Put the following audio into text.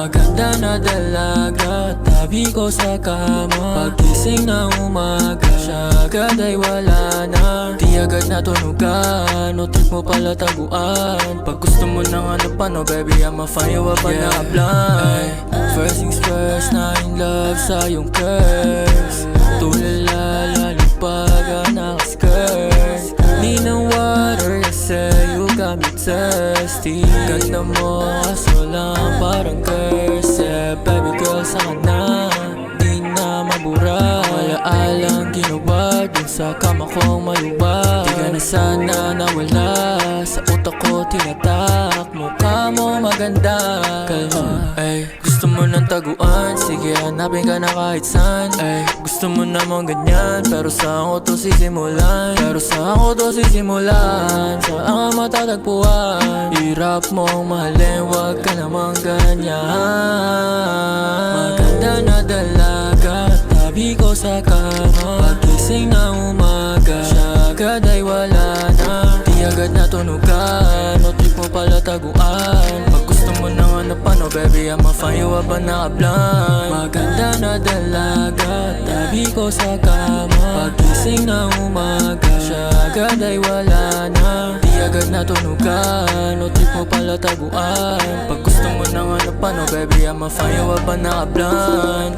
Maganda na dalaga, tabi ko sa kama. Pagkising na umaga, siya agad ay wala na. Di agad natunugan, o trip mo pala taguan. Pag gusto mo ng ano pa no, baby, I'ma find you up na blind. First things first, na in love sa iyong curves. Tulala, lalipag ang nakaskirt. Need ng water kasi you got me thirsty. Ganda mo kaso lang parang curse. Baby girl saka na, di na mabura. Alaalang ginawa dun sa kama kong malubak. Di ka na sana nawala, sa utak ko tinatak. Mukha mo maganda, kalma, ay. Gusto mo ng taguan, sige hanapin ka na kahit saan. Ay, gusto mo naman ganyan, pero saan ko to sisimulan? Saan ka matatagpuan? Hirap mong mahalin, wag ka namang ganyan. Maganda na dalaga, tabi ko sa kama. Pagkising na umaga, siya agad ay wala na. Di agad natunugan, o trip mo pala taguan. Pag gusto mo ng ano pa no, baby, I'ma find you up na blind. Maganda na dalaga, tabi ko sa kama. Pagkising na umaga, siya agad ay wala na. Di agad natunugan, o trip mo pala taguan. Pag gusto mo ng ano pa no, baby, I'ma find you up na blind.